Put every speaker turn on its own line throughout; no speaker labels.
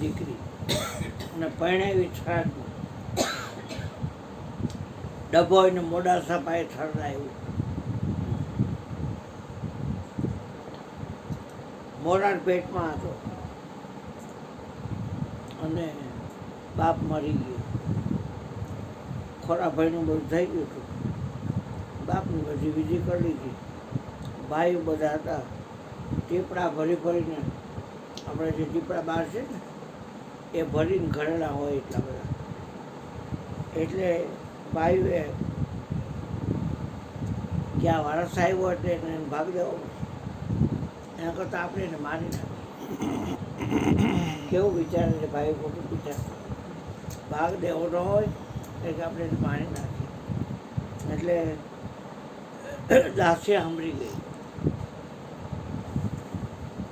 દીકરી અને પરણાવી થરાદમાં. ડભોઈને મોડાસા પાસે થરાયું. મોરાર પેટમાં હતો અને બાપ મરી ગયો. ખોરાભાઈનું બધું થઈ ગયું હતું. બાપની બધી વિધિ કરી લીધી. ભાઈઓ બધા હતા. ટીપડા ભરી ભરીને, આપણે જે ટીપડા બહાર છે ને એ ભરીને ઘરેલા હોય એટલા બધા. એટલે ભાઈઓએ ક્યાં વારસ આવ્યો એટલે એને ભાગ દેવો, એના કરતાં આપણે એને મારી નાખીએ. કેવું વિચારે છે ભાઈ, ખોટું વિચાર. ભાગ દેવો ન હોય એટલે આપણે એને મારી નાખીએ. એટલે દાસીએ સાંભળી ગઈ.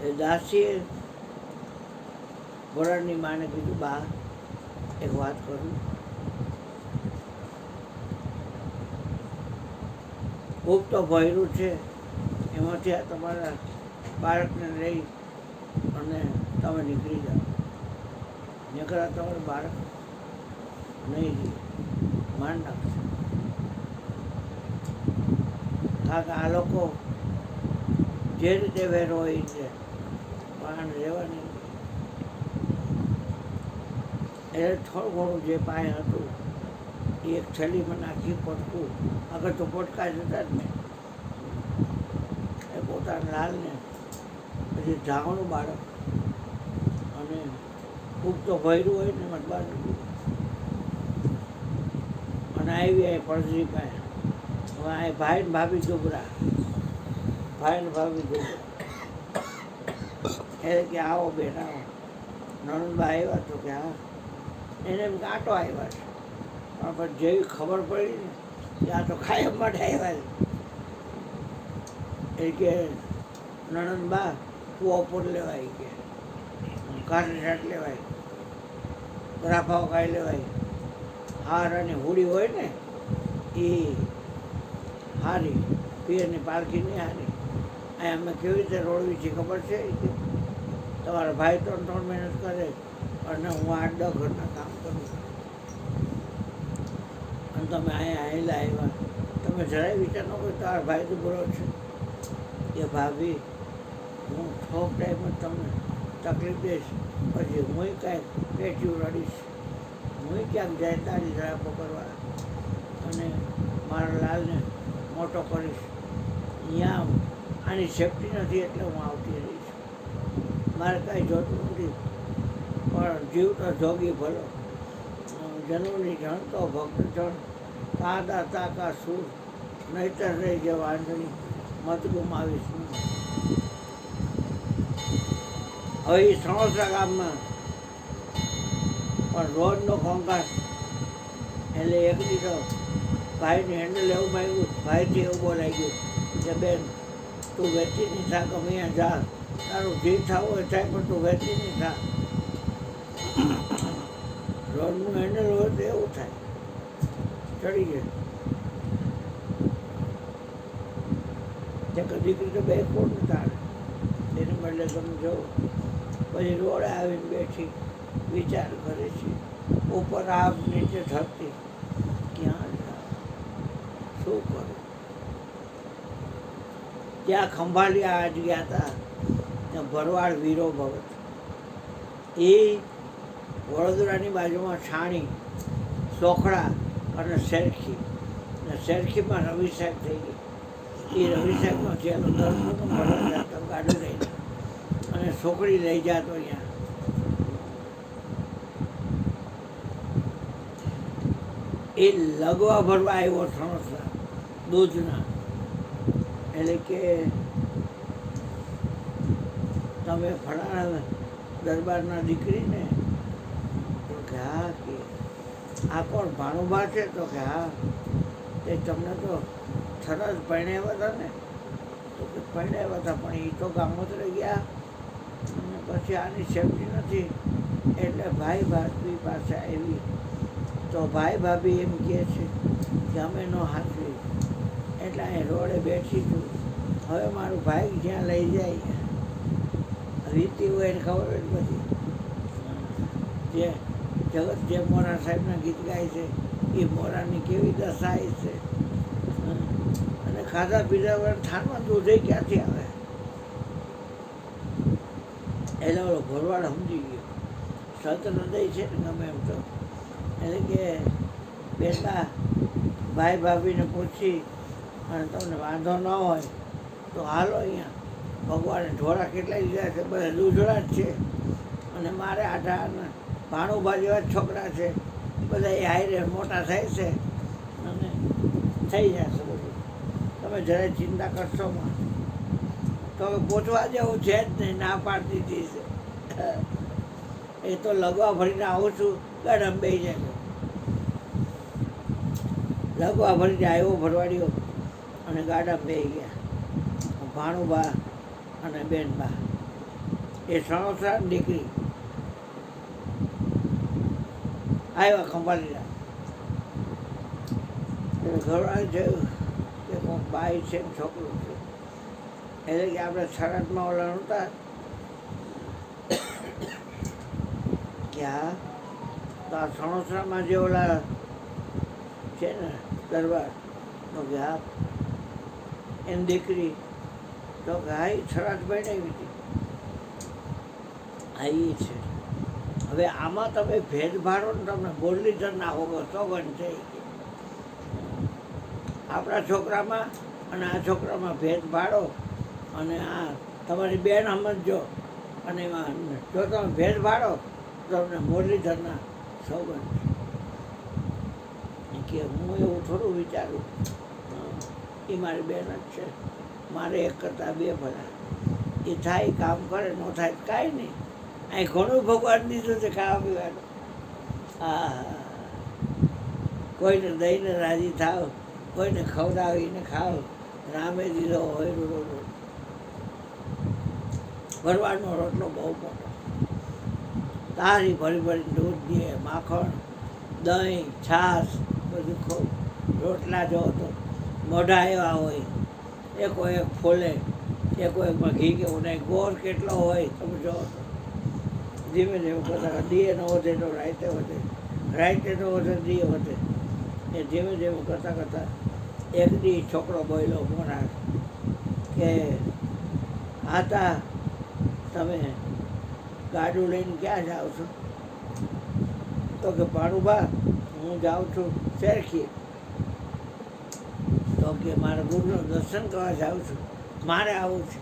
એ દાસીએ વરણની માને કીધું, બા એક વાત કરું, ખૂબ તો ભયરું છે, એમાંથી આ તમારા બાળકને લઈ અને તમે નીકળી જાઓ. નકર તમારું બાળક નહીં રહે, માન નાખશે. કારણ કે આ લોકો જે રીતે વેર હોય એ છે, પણ રહેવાની એટલે થોડું ઘણું જે પાય હતું એ એક થેલીમાં નાખી પટકું. આગળ તો પોટકા જતા જ ને એ પોતાના લાલને પછી ઢાંકણું બાળક અને ખૂબ તો ભર્યું હોય ને મતબાર અને આવી આ પડસરી પાસે. હવે આ ભાઈ ને ભાભી દુબરા, ભાઈ ને ભાભી દુબરા એટલે કે આવો બેન આવો. નણંદબા આવ્યા તો કે હા, એને એમ કાંટો આવ્યા છે, પણ પછી જેવી ખબર પડી ને કે આ તો કાયમ માટે આવ્યા છે એ કે નણંદબા કુવાપોર લેવાય, કે કારની શાક લેવાય, બરાફાઓ કાઢી લેવાય, હાર અને હોડી હોય ને એ હારી, પિયરની પારખી નહીં હારી. આ અમે કેવી રીતે રોડવી છે ખબર છે? તમારા ભાઈ 3 મહેનત કરે અને હું 8-10 ઘરના કામ કરું અને તમે અહીંયા આવેલા આવ્યા. તમે જરાય વિચાર ન કરો તમારા ભાઈ તો બરો છે કે ભાભી હું થોક ટાઈમ જ તમને તકલીફ દઈશ, પછી હું કાંઈ પેટીયું રડીશ, હું ક્યાંક જાય તારી જરા પકડવા અને મારા લાલને મોટો કરીશ. અહીંયા આની સેફટી નથી એટલે હું આવતી રહીશ. મારે કાંઈ જોતું નથી, પણ જીવ તો જોગી ભલો. જન્મની જણ તો ભક્ત જણ, કાદા તાકા સૂર, નહીતર રહી જે વાંધણી મત ગુમાવીશ. હવે એ સણોસરા ગામમાં પણ રોજનો ઘોંઘાટ. એટલે એક દીધો ભાઈને હેન્ડલ એવું માંગ્યું, ભાઈથી એવું બોલાઈ ગયું કે બેન તું વેચી નહીં થા, ગમે અહીંયા જા, તારું જે થવું હોય થાય, પણ તું વેચી નહીં થા. રોડનું હેન્ડલ હોય તો એવું થાય, ચડી જાય. ત્યાં દીકરી તો બે કોટ તારે એને બદલે તમે જો. પછી રોડે આવીને બેઠી વિચાર કરે છે, ઉપર આવ નીચે થતી, ક્યાં જાવ, શું કરું? ત્યાં ખંભાળિયા આજ ગયા હતા, ત્યાં ભરવાડ વીરો ભગત, એ વડોદરાની બાજુમાં છાણી, સોખડા અને શેરખી, અને શેરખીમાં રવિ સાહેબ થઈ ગઈ. એ રવિ સાહેબનો ચેલો દરનો ભરવા જતો ગાડું લઈને અને છોકરી લઈ જતો અહીંયા. એ લગવા ભરવા આવ્યો સણોસરા દૂધના. એટલે કે તમે ફળાણા દરબારના દીકરીને? તો કે હા. કે આ કોણ ભાણુભા છે? તો કે હા. તે તમને તો થરાદ પરણાવ્યા હતા ને? તો કે પરણાવ્યા હતા, પણ એ તો ગામોતરે ગયા અને પછી આની સેફટી નથી એટલે ભાઈ ભાભી પાસે આવી. તો ભાઈ ભાભી એમ કહે છે કે અમે નો હાથવી, એટલે અહીં રોડે બેઠી છું. હવે મારું ભાઈ જ્યાં લઈ જાય વીતી હોય એને ખબર હોય બધી. જે જગત જે મોરા સાહેબના ગીત ગાય છે એ મોરાની કેવી દશાય છે. અને ખાધા પીધા વગર થાનમાં દૂધે ક્યાંથી આવે? એટલે ઓલો ભરવાડ સમજી ગયો. સત હૃદય છે ને ગમે એમ તો. એટલે કે બેટા ભાઈ ભાભીને પૂછી અને તમને વાંધો ન હોય તો હાલો અહીંયા. ભગવાને ઢોળા કેટલાય લીધા છે, બધા દૂધડા જ છે. અને મારે આઠા ભાણુભા જેવા જ છોકરા છે, બધા એ હાઈરે મોટા થાય છે અને થઈ જશે બધું. તમે જરાય ચિંતા કરશો માં. તો પૂછવા જેવું છે જ નહીં, ના પાડી દીધી છે. એ તો લગવા ભરીને આવું છું, ગરમ બેસી જાય. લગવા ભરીને આવ્યો ભરવાડીઓ અને ગાડામાં બેસી ગયા. ભાણુબા અને બેનબા એ સણોસરાની દીકરી આવ્યા ખંભાળીના. ઘરવાળી જોયું કે કોઈક બાઈ છે ને છોકરું છે. એટલે કે આપણે શરતમાં ઓલા નહોતા કે હા તો આ સણોસરામાં જે ઓલા છે ને દરબાર તો કે હા એની દીકરી તો કે હા એ શરત બનાવી હતી. હા એ છે. હવે આમાં તમે ભેદ ભાડો ને તમને બોરલીધર ના હોગો સોગન છે. આપણા છોકરામાં અને આ છોકરામાં ભેદ ભાડો અને આ તમારી બેન સમજજો અને એમાં જો તમે ભેદ ભાડો તો તમને મુરલીધરના સોગન કે હું એવું થોડું વિચારું. એ મારી બેન જ છે, મારે એક કરતાં બે ભલા. એ થાય કામ કરે, ન થાય કાંઈ નહીં. અહીં ઘણું ભગવાન દીધું છે ખાવા પીવાનું. હા, કોઈને દઈને રાજી થાવ, કોઈને ખવડાવીને ખાવ. રામે દીધો હોય રોટલો, ભરવાનો રોટલો બહુ મોટો. તારી ભરી ભરી દૂધ દે, માખણ, દહીં, છાશ બધું ખોવ. રોટલા જો તો મોઢા એવા હોય, એકો એક ફોલે, એકો એકમાં ઘી કેવું નહીં. ગોળ કેટલો હોય તમે જો તો. ધીમે ધીમે કરતા દીએ ન વધે તો રાઈતે વધે, રાઈતે ન વધે દીએ વધે. એ ધીમે ધીમે કરતાં કરતાં એક દી છોકરો બોલ્યો મોરા કે આતા તમે ગાડું લઈને ક્યાં જાઓ છો? તો કે ભાણુભા હું જાઉં છું શેરખી. તો કે મારા ગુરુનું દર્શન કરવા જાઉં છું, મારે આવું છે.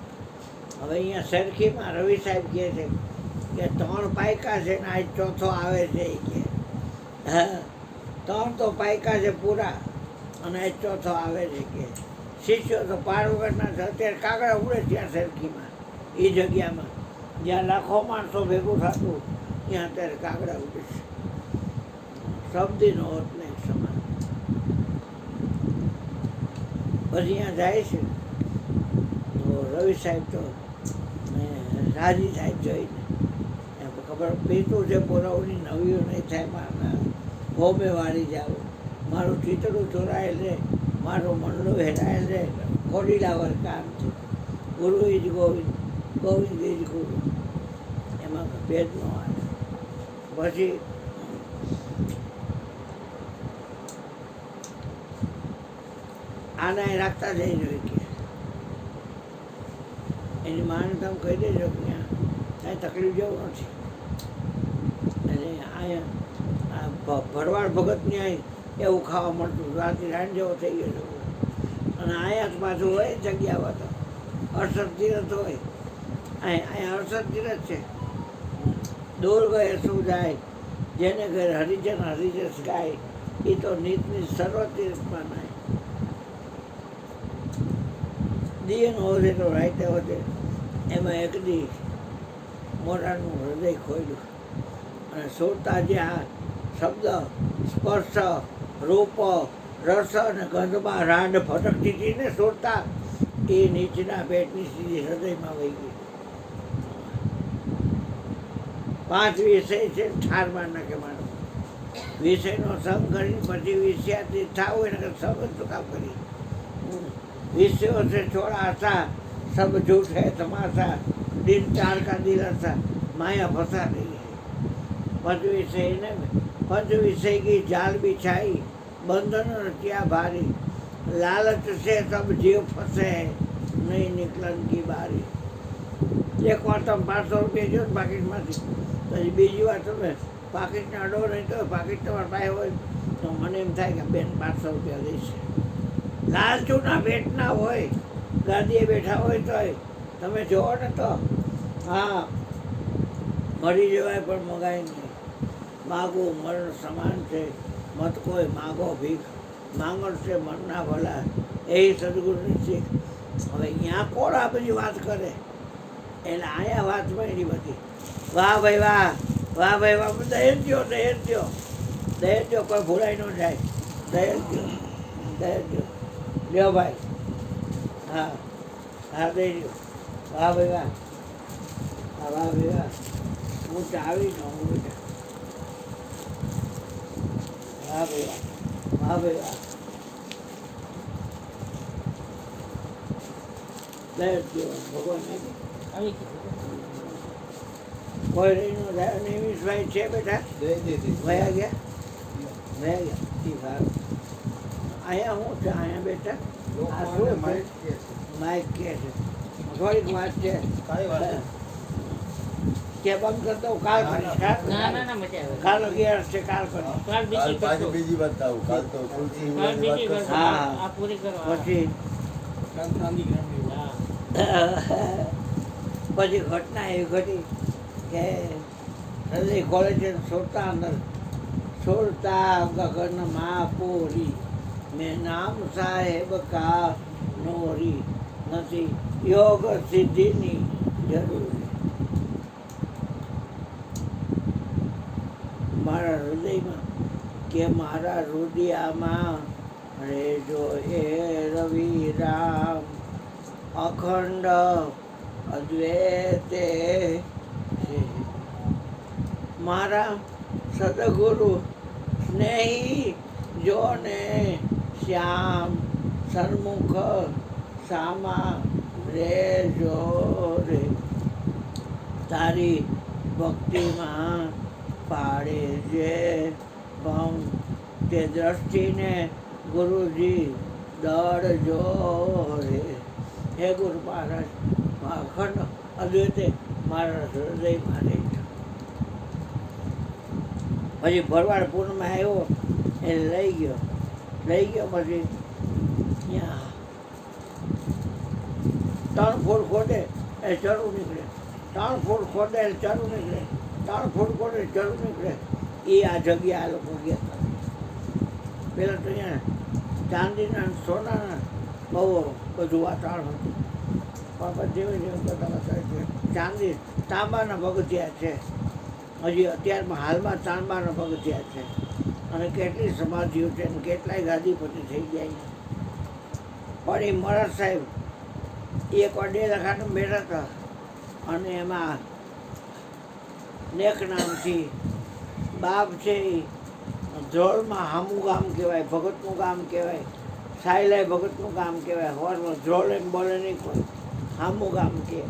હવે અહીંયા શેરખીમાં રવિ સાહેબ કહે છે કે 3 પાયકા છે ને આજ ચોથો આવે છે. એ કે હા 3 તો પાયકા છે પૂરા અને આજ ચોથો આવે છે. કે શિષ્યો તો પાર વગરના છે. અત્યારે કાગડા ઉડે ત્યાં શેરખીમાં, એ જગ્યામાં જ્યાં લાખો માણસો ભેગું થતું ત્યાં અત્યારે કાગડા ઉડે છે. શબ્દીનો હોત નહીં સમાન. પછી અહીંયા જાય છે તો રવિ સાહેબ તો રાજી સાહેબ જોઈને એમ ખબર પીતું છે પોરાઓની નવીઓ નહીં થાય. મારના હોમે વાળી જાવ, મારું ચિતરું ચોરાયેલ રે, મારું મંડળું હેરાયેલ રે. ખોડીલાવર કામ છે. ગુરુ ઇજ ગોવિંદ, ગોવિંદ ઇજ ગુરુ. એમાં ભેદ ન આવે. પછી આના એ રાખતા જઈ જોઈએ કે એની માને તમે કહી દેજો કે કાંઈ તકલીફ જેવું નથી. અને અહીંયા ભરવાડ ભગતની અહીં એવું ખાવા મળતું. રાતે રાણ જેવો થઈ ગયો છે. અને અહીંયા જ પાછું હોય જગ્યામાં તો અડસઠ તીરથ હોય. અહીંયા અડસઠ તીરથ છે. દૂર ગયે શું જાય, જેને ઘરે હરિજન હરિજસ ગાય, એ તો નીતની સર્વ તીર્થમાં નાય. દીનો વધે તો રાઈતે વધે. એમાં એક દી મોરાનું હૃદય ખોલ્યું અને સુરતા જે આ શબ્દ સ્પર્શ રૂપ રસ અને ગંધમાં રાંડ ફટકતી હતી ને સુરતા, એ નીચના પેટની સીધી હૃદયમાં વહી ગઈ. 5 વિષય છે ઠારમાં નાખે માણસ. વિષયનો સંગ કરી પછી વિષયાથી થાવ એને સંગ તો કામ કરી. विषयों से छोड़ा था सब झूठ है तमाशा, दिन 4 का दिलासा, माया फंसा रही है. પંચ વિષય की जाल बिछाई बंधन रचिया भारी लालच से सब जीव फंसे नहीं निकलन की बारी एक વાર તમે 500 રૂપિયા જો ને પાકીટમાંથી પછી બીજી વાર તમે પાકીટને અડો નહીં તો પાકીટ તમારા પાસે હોય તો મને એમ થાય કે બેન 500 રૂપિયા દઈશ. લાલચુના પેટના હોય ગાદીએ બેઠા હોય તોય તમે જોવો ને તો હા મરી જવાય પણ મગાય નહીં. માગવું મરણ સમાન છે મત કોઈ માગો ભીખ માંગણ છે મનના ભલા એ સદગુરુની શીખ. હવે અહીંયા કોણ આ બધી વાત કરે એટલે અહીંયા વાતમાં એની બધી વાહ ભાઈ વાહ વાહ ભાઈ વાહ દહેજ દો કોઈ ભૂલાઈ ન જાય. દહેજ દો લ્યો ભાઈ હા હા દઈ દો વાહ ભાઈ વાહ હા વાહ ભાઈ વાહ હું ચાવી ન હું બેટા વાહ ભાઈ વાહ વાહ ભાઈ વાહ દહેજ દો ભગવાન કોઈ રહીનો નિમિષભાઈ છે બેટા વયા ગયા ઠીક સારું. અહીંયા શું છે અહીંયા બેટા આ શું માઇક કે છે થોડીક વાત છે કે બંધ કરી દઉં કાલ કરીશ કાલ 11 છે કાલ કરીશ
બીજી બતાવું કાલ તો
હા પછી પછી ઘટના એવી ઘટી કે હૃદય કોલેજ છોડતા ગગન પૂરી મેં નામ સાહેબ કા નોરી નથી યોગ સિદ્ધિની જરૂરી. મારા હૃદયમાં કે મારા રુદિયામાં રેજો એ રવિ રામ અખંડ અદ્વૈતે છે. મારા સદગુરુ સ્નેહી જોને શ્યામ સન્મુખ સામા રેજો રે તારી ભક્તિમાં પાડે જે ભંગ તે દ્રષ્ટિને ગુરુજી દળજો રે. હે ગુરુ મહારાજ અખંડ અદ્વૈતે મારા હૃદયમાં રહે. પછી ભરવાડ પૂર્ણમાં આવ્યો એ લઈ ગયો પછી ત્યાં 3 ફૂટ ખોદે એ ચરું નીકળે 3 ફૂટ ખોદે એ ચરું નીકળે 3 ફૂટ ખોદે ચરું નીકળે. એ આ જગ્યા આ લોકો ગયા હતા. પહેલાં તો અહીંયા ચાંદીના સોનાના બહુ બધું વાતાવરણ હતું પણ જેવી જેવી બધા ચાંદી તાંબાના પગથિયા છે. હજી અત્યારમાં હાલમાં તાંબાના પગથિયા છે અને કેટલી સમાધિઓ છે અને કેટલાય ગાદીપતિ થઈ જાય. પણ એ મહારાજ સાહેબ એક વાર 2 લખાનું બેઠા હતા અને એમાં નેક નામથી બાપ છે એ ધ્રોળમાં હામું ગામ કહેવાય ભગતનું ગામ કહેવાય સાયલાય ભગતનું ગામ કહેવાય. હોરમાં ધ્રોળ એમ બોલે નહીં કોઈ હામું ગામ કહે.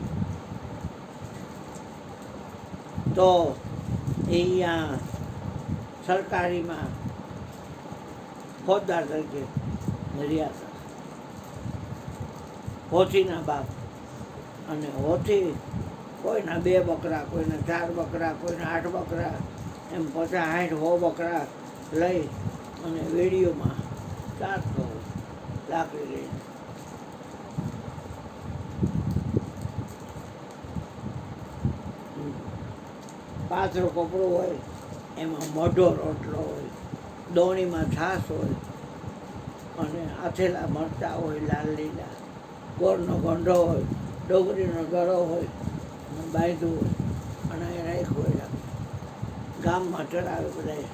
તો અહીંયા સરકારીમાં ફોજદાર તરીકે રહ્યા હતા. હોથીના બાપ અને હોથી કોઈના 2 બકરા કોઈના 4 બકરા કોઈના 8 બકરા એમ 50-60 બકરા લઈ અને વેડીઓમાં ચારતો લાકડી લઈને પાથરો કપડું હોય એમાં મોઢો રોટલો હોય દોણીમાં છાશ હોય અને આથેલા મરચાં હોય લાલ લીલા ગોળનો ગંઢો હોય ડોગરીનો ગળો હોય અને બાંધ્યું હોય અને એ રાખ્યું હોય. ગામમાં ચરાવે બધા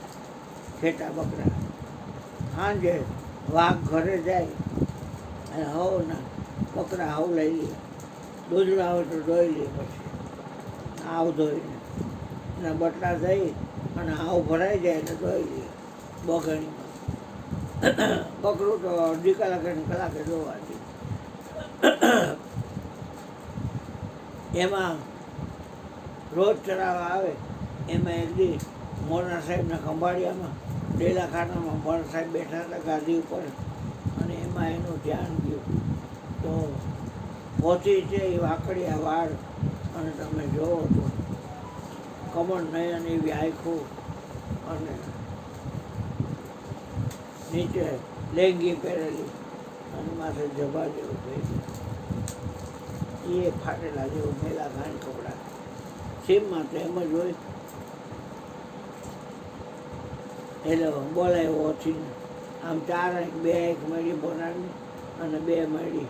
ખેટા બકરા. સાંજે વાઘ ઘરે જાય અને હવના બકરા હવ લઈ લે. દૂધડા હોય તો ધોઈ લે. પછી આવ ધોઈને એના બટલા દઈ અને આવ ભરાઈ જાય એટલે ધોઈ લે બગણીમાં. બકરું તો અડધી કલાકે ધોવાથી. એમાં રોજ ચરાવવા આવે એમાં એક દી મોરના સાહેબના ખંભાળિયામાં ડેલાખાનામાં મોરા સાહેબ બેઠા હતા ગાદી ઉપર, અને એમાં એનું ધ્યાન ગયું તો પોથી છે એ વાકડિયા વાળ, અને તમે જોવો તો કમળ નયન એવી આંખો, અને નીચે લેંગી પહેરેલી, અને માથે જભા જેવું થઈ ગયું, એ ફાટેલા જેવું મેલા ઘાણ કપડાં. સીમમાં તો એમ જ હોય. એટલે બોલાવ્યો હોથીને, આમ 4 આંખ, 2 આંખ મળી બોલાવી અને 2 મળી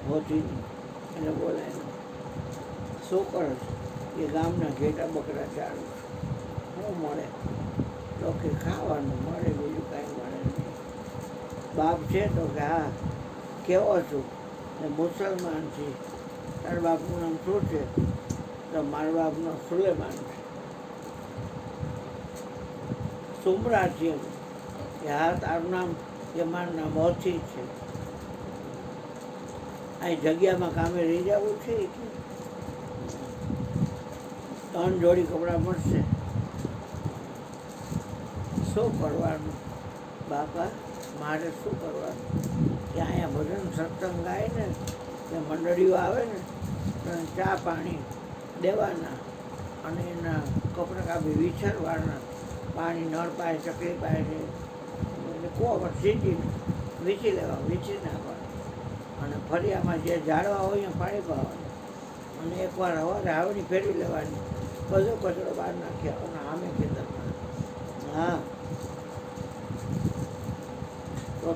હોથીની, એને બોલાવ્યો. શું કરે છે? એ ગામના ઘેટા બકરા ચાલુ છે. શું મળે? તો કે ખાવાનું મળે, બીજું કાંઈ મળે નહીં. બાપ છે? તો કે હા. કેવો છું? ને મુસલમાન છે. તારા બાપનું નામ શું છે? તો મારા બાપનો સુલેમાન છે. સુમરા છે કે હા, તારું નામ? કે મારું નામ હોથી છે. અહીં જગ્યામાં કામે રહી જવું છે કે 3 જોડી કપડાં મળશે. શું કરવાનું બાપા? મારે શું કરવાનું? કે અહીંયા ભજન સત્સંગ ગાય ને, કે મંડળીઓ આવે ને, તો ચા પાણી દેવાના, અને એના કપડાં કાપી વિછરવાના, પાણી નળ પાસે ચકલી પાસે કોવર સીટીને વીછી લેવા, વીછી નાખવાનું, અને ફરિયામાં જે ઝાડવા હોય ત્યાં પાણી પાવાનું, અને એકવાર સવારે હાવણી ફેરવી લેવાની, બધો કચરો બહાર નાખ્યા અને આમે ખેતરમાં. હા,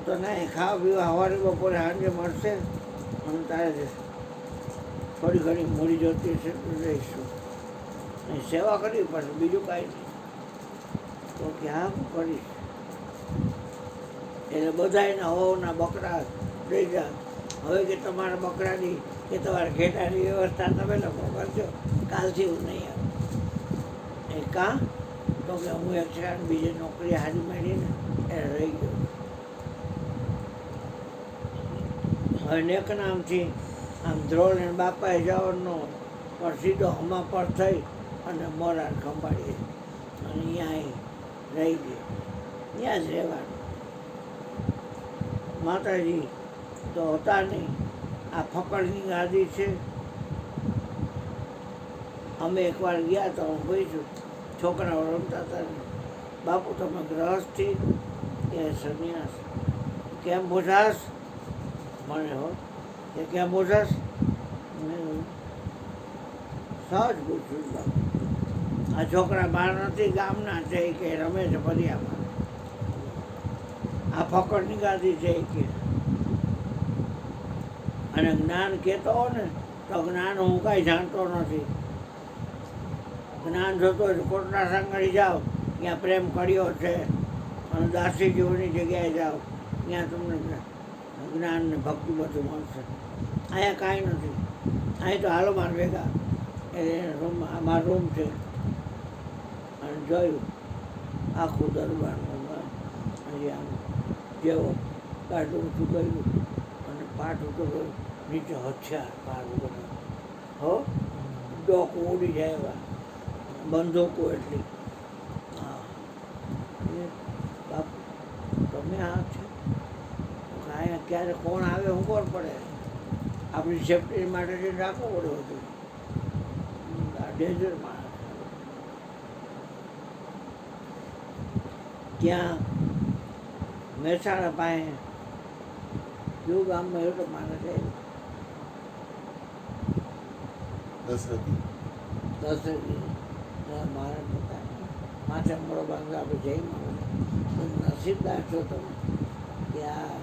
તો નહીં ખાવા પીવા સવારે બપોરે સાંજે મળશે, અને તારે થોડી ઘણી મૂડી જોતી છે તો રહીશું. અહીં સેવા કરવી પડશે, બીજું કાંઈ નહીં. તો કે હા, હું કરીશ. એટલે બધાયના હોવના બકરા દઈ જા. હવે કે તમારા બકરાની કે તમારા ઘેટાની વ્યવસ્થા તમે લોકો કરજો, કાલથી હું નહીં આવું. એ કાં? તો કે હું એક બીજી નોકરી હારી મળીને એ રહી ગયો. હવે નેક નામથી આમ ધ્રોળ અને બાપાએ જવાનો, પણ સીધો હમા પર થઈ અને મોરાર ખંભાળીએ, અને ત્યાં રહી ગયો. ત્યાં જ રહેવાનું. માતાજી તો હતા નહીં. આ ફકડની ગાદી છે. અમે એકવાર ગયા તો હું ગઈ છું, છોકરાઓ રમતા હતા ને, બાપુ તમે ગ્રહસ્થી કે સંન્યાસ? કેમ બોઝાસ? મને હો કે કેમ બોઝાસ? સહજ પૂછ્યું બાપુ. આ છોકરા બહાર નથી, ગામના છે કે રમે છે ફરિયામાં. આ ફકડની ગાદી છે કે, અને જ્ઞાન કહેતો હો ને તો જ્ઞાન હું કાંઈ જાણતો નથી. જ્ઞાન જોતો હોય તો કોટના સાંગળી જાઓ, ત્યાં પ્રેમ કર્યો છે, અને દાસી જીવની જગ્યાએ જાઓ, ત્યાં તમને જ્ઞાન ને ભક્તિ બધું મળશે. અહીંયા કાંઈ નથી. અહીં તો હાલો માર ભેગા, એટલે રૂમમાં અમારો રૂમ છે, અને જોયું આખું દરબારનું હજી આમ જેવો કાઢું ઊંચું કર્યું, અને પાઠ ઊંચો કર્યું, નીચે હથિયાર પાડું બધું, હો ડોકું ઉડી જાય એવા બંદૂકો એટલી. હા, એ બાપુ તમે આ છે? અહીંયા ક્યારે કોણ આવે હું કોણ પડે? આપણી સેફ્ટી માટે જે રાખવું પડ્યું હતું. આ ડેન્જર માણસ. ત્યાં મહેસાણા પાસે કયું ગામમાં એવું તો માણસ આવ્યું, દશરથી મારા પોતા માથે મોડો બાંગલા આપણે જઈ મળે. નસીબદાર છો તમે કે આ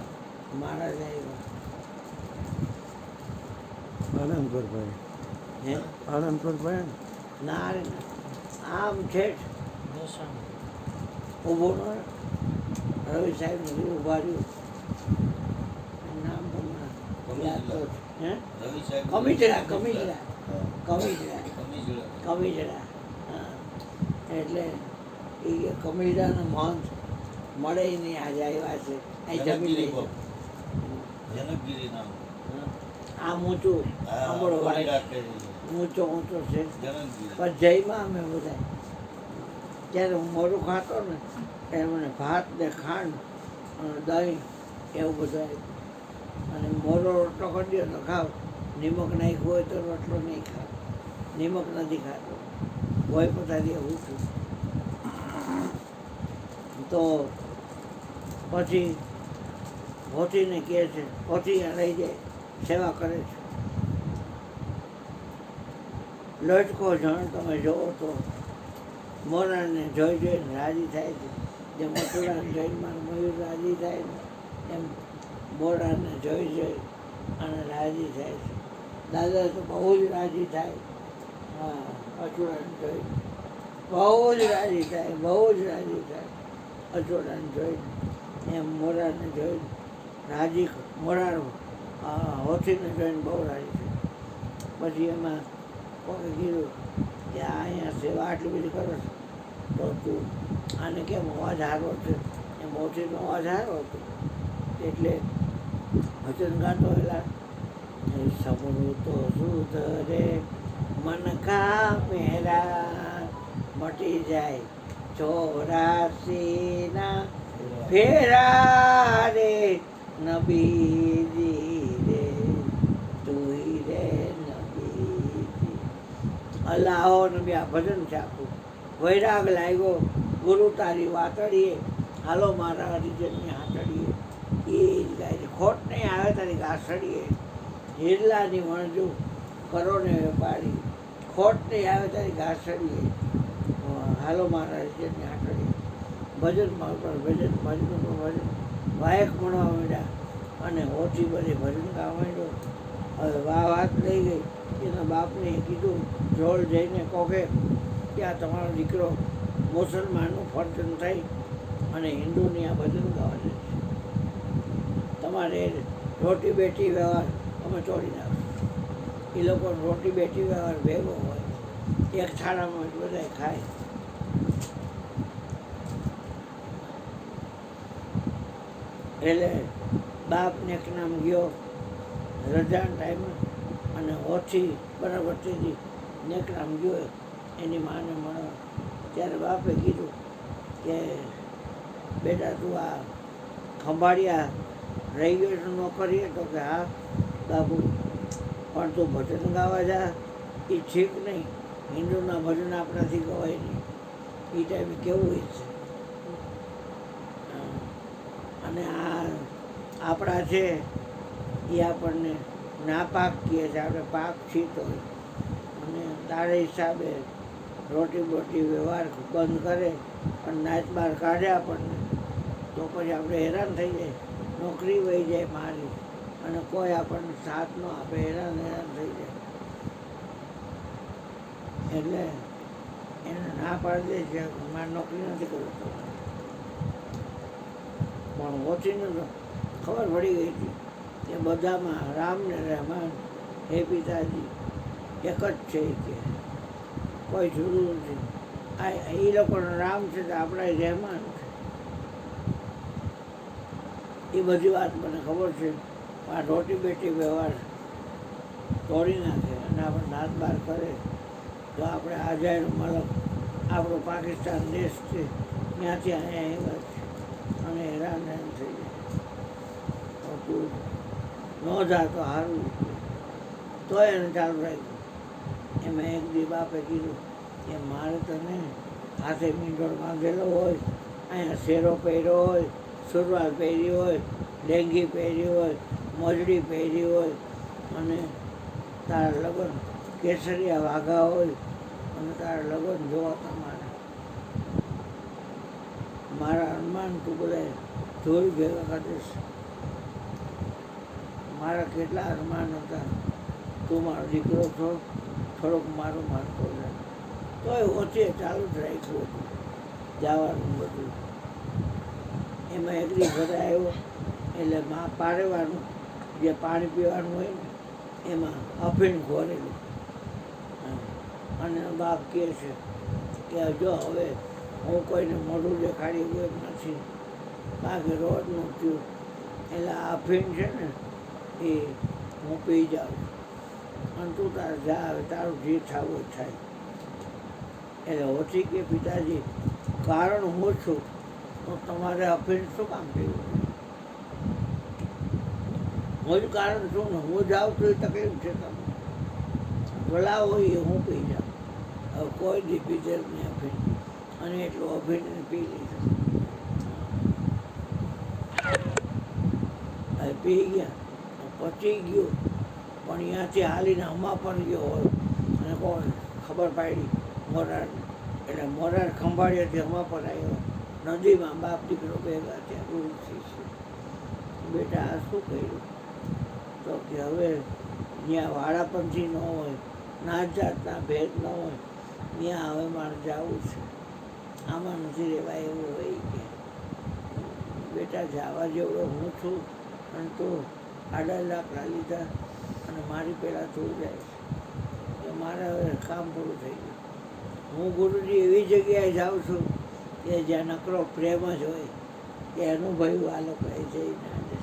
મહારાજ આવ્યા.
આનંદપુરભાઈ.
હે
આનંદપુરભાઈ
ના રે ના, આમ ઠેઠ ઊભો ન રવિ સાહેબ ને ઊભા રહ્યું. નામ તમને યાદ તો હે કમિજડા કમિજડા કમિજડા કમિજડા. હા, એટલે એ કમિજડાનો મહંત મળે નહીં, આજે આવ્યા છે. અહીં જમીન લઈ જાઓ.
જનકગીરી નામ.
આમ ઊંચું આંબળો વાય ઊંચો ઊંચો છે,
જનકગીરી.
પણ જયમાં અમે બધા જ્યારે હું મોરું ખાતો ને ત્યારે મને ભાત ને ખાંડ અને દહીં એવું બધું આપ્યું. અને મોરો રોટલો કરી દો તો ખાવ, નિમક નાખ્યું હોય તો રોટલો નહીં ખાવ, નિમક નથી ખાતો, ભોય પથારી એવું છું. તો પછી હોતીને કહે છે, હોતી લઈ જાય, સેવા કરે છે. લટકો જણ તમે જોવો તો મોરાને જોઈ જોઈને રાજી થાય છે. જે મથુરાને જોઈને મારો મયુર રાજી થાય ને એમ મોરાને જોઈ જોઈ અને રાજી થાય છે. દાદા તો બહુ જ રાજી થાય. હા, અચોડાને જોઈ બહુ જ રાજી થાય, બહુ જ રાજી થાય. અચોડાને જોઈને એમ મોરાને જોઈને રાજી, મોરા હોથીને જોઈને બહુ રાજી થાય. પછી એમાં કોઈ કીધું કે આ અહીંયા સેવા આટલી બધી કરો છો તો તું આને કેમ અવાજ હારો છે? એમ હોથીનો અવાજ હારો હતો એટલે ભજન ગાતો એલા સમરું તો સુધરે મન કા મેરા, મટી જાય 84ના ફેરા રે નબીજી રે તુઈ રે નબીજી. અલ્લાહો નબી આ ભજન છે આખું. વૈરાગ લાગ્યો ગુરુ તારી વાતડીએ, હાલો મારા હરિજનની હાથડીએ, એ જ ગાય છે. ખોટ નહીં આવે તારી ઘાસડીએ, હિરલાની વણજુ કરો ને વેપારી, ખોટ નહીં આવે તારી ઘાસડીએ, હાલો મારા હરિજનની હાથડીએ. ભજનમાં પર ભજન, ભજન પર ભજન, વાયક ભણવા માંડ્યા અને ઓછી બધી ભજન ગાવા માંડ્યો. હવે વાત લઈ ગઈ. એના બાપને કીધું, જોડ જઈને કોકે કે આ તમારો દીકરો મુસલમાનનું ફર્જન થઈ અને હિન્દુની આ ભજન ગાવા જાય છે. તમારે રોટી બેટી વ્યવહાર અમે તોડી નાખશું. એ લોકો રોટી બેટી વ્યવહાર ભેગો હોય, એક થાળામાં જ બધા ખાય. એટલે બાપ નેકનામ ગયો રજાના ટાઈમે અને ઓછી બરાબર તેથી નેકનામ ગયો એની માને મળવા. ત્યારે બાપે કીધું કે બેટા તું આ ખંભાળિયા રહી ગયો છું નોકરીએ? તો કે હા બાપુ, પણ તું ભજન ગાવા જા એ ઠીક નહીં, હિન્દુના ભજન આપણાથી ગવાય નહીં. એ ટાઈમે કેવું હોય છે. અને આ આપણા છે એ આપણને નાપાક કહે છે, આપણે પાક છીએ તો. અને તારા હિસાબે રોટી બોટી વ્યવહાર બંધ કરે અને નાચ બહાર કાઢે આપણને તો પછી આપણે હેરાન થઈ જાય, નોકરી વહી જાય મારી અને કોઈ આપણને સાથ ન આપે, હેરાન થઈ જાય. એટલે એને ના પાડી દે છે, મારે નોકરી નથી કરવી તમારે. પણ ઓછીને તો ખબર પડી ગઈ હતી કે બધામાં રામ ને રહેમાન હે પિતાજી એક જ છે કે કોઈ જુદું નથી. આ એ લોકોનો રામ છે તો આપણા રહેમાન છે. એ બધી વાત મને ખબર છે. આ રોટી બેટી વ્યવહાર તોડી નાખે અને આપણે નાત બાર કરે તો આપણે આઝાદ મલક આપણો પાકિસ્તાન દેશ છે ત્યાંથી અહીંયા આવ્યા છે અને હેરાન થઈ જાય. તો તું ન જા તો સારું, તો એને ચાલુ રાખ્યું. એમાં એક દી બાપે કીધું કે મારે તને હાથે મીંડોળ બાંધેલો હોય, અહીંયા શેરો પહેર્યો હોય, સુરવાલ પહેરી હોય, લેંગી પહેરી હોય, મોજડી પહેરી હોય અને તારા લગ્ન કેસરિયા વાઘા હોય અને તારા લગ્ન જોવા તમારે. મારા અનુમાન તું બધા જોઈ ભેગા કરીશ. મારા કેટલા અનુમાન હતા, તું મારો દીકરો છો, થોડોક મારું માનતો જાય. તો એ ઓછી ચાલુ જ રાખ્યું હતું જવાનું બધું. એમાં એક દી ઘરે આવ્યો એટલે માં પારેવાનું જે પાણી પીવાનું હોય ને એમાં અફીણ ઘોરેલું. અને બાપ કહે છે કે જો હવે હું કોઈને મોઢું દેખાડી ગયો નથી, કારણ કે રોજનું થયું એટલે આ અફીણ છે ને એ હું પી જાઉં અને તું તારે જા, હવે તારું જે થવું થાય. એટલે ઓછી કે પિતાજી કારણ હું છું તો તમારે અફીણ શું કામ પીવું? હું જ કારણ છું ને, હું જાઉં તો એ તકલીફ છે તમને. ભલા હોય એ હું પી જાઉં. હવે કોઈ દી પીધેલ નહીં અફીણ, અને એટલું અફીણ પી લીધું. હવે પી ગયા પચી ગયું, પણ અહીંયાથી હાલીને હમા પણ ગયો હોય અને કોણ ખબર પાડી મોરાર, એટલે મોરાર ખંભાળિયાથી હમા પર આવ્યો. નદીમાં બાપ દીકરો ભેગા થયા, ગુરુ શિષ્ય. બેટા આ શું કર્યું? તો કે હવે ત્યાં વાળાપંથી ન હોય, નાત જાતના ભેદ ન હોય, ત્યાં હવે મારે જવું છે. આમાં નથી રહેવાય એવું હોય કે બેટા જવા જેવડો હું છું, અને તું આડા લાકડા લીધા અને મારી પહેલાં તું જાય છે. કે મારે હવે કામ પૂરું થઈ ગયું. હું ગુરુજી એવી જગ્યાએ જાઉં છું કે જ્યાં નકરો પ્રેમ જ હોય, કે અનુભવ્યું આ લોકોએ જઈને આજે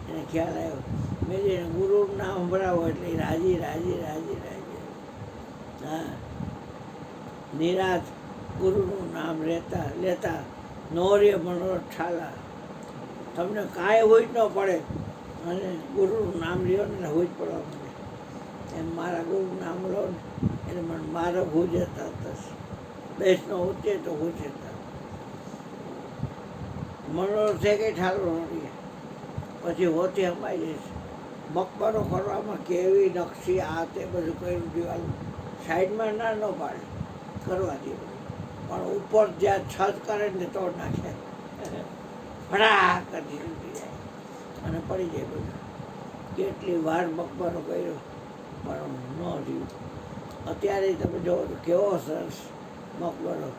એને ખ્યાલ આવ્યો. મેં જઈને ગુરુનું નામ સંભળાવો એટલે રાજી રાજી રાજી રાજી. હા, નિરાત ગુરુનું નામ લેતા નોર્ય મનોરથ ઠાલા. તમને કાંઈ હોય જ ન પડે અને ગુરુનું નામ લ્યો ને હોય જ પડવા મળે. એમ મારા ગુરુનું નામ લો ને એટલે મને મારો ગુજરતા થશે. બેસનો ઉચ્ચે તો ગુજરતા મનોરથ છે કંઈ ઠાલો નથી. પછી હોતી અંબાઈ જઈશ. મકબરો કરવામાં કેવી નકશી આ તે બધું કર્યું દિવાલ સાઈડમાં ના ન પાડે કરવા દે, પણ ઉપર જ્યાં છત કરે ને તોડ નાખે, ફડા કરી તૂટી જાય અને પડી જાય બધું. કેટલી વાર મકબરો કર્યો પણ ન રહ્યું. અત્યારે તમે જોવો તો કેવો સરસ મકબરો.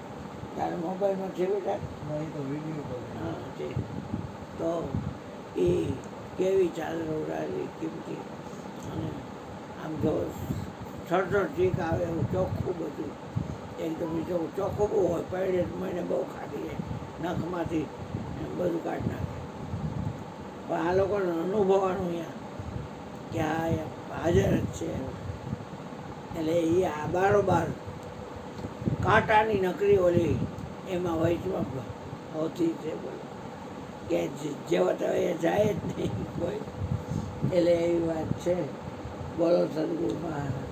ત્યારે મોબાઈલમાં છે બેટા, હા છે. તો એ કેવી ચાદર ઉડાડેલી કિંમતી, અને આમ જો સડસઠ ચીક આવે એવું ચોખ્ખું બધું. એકદમ ચોખ્ખું બહુ હોય, પૈડે મને બહુ ખાટી જાય નખમાંથી બધું કાઢી નાખે. પણ આ લોકોને અનુભવવાનું અહીંયા કે આ હાજર જ છે. એટલે એ આ બારોબાર કાંટાની નકરી ઓલી એમાં વચમાં હોતી છે બોલો, કે જેવા તેવા જાય જ નહીં કોઈ. એટલે એવી વાત છે. બોલો સદગુરુ મહારાજ.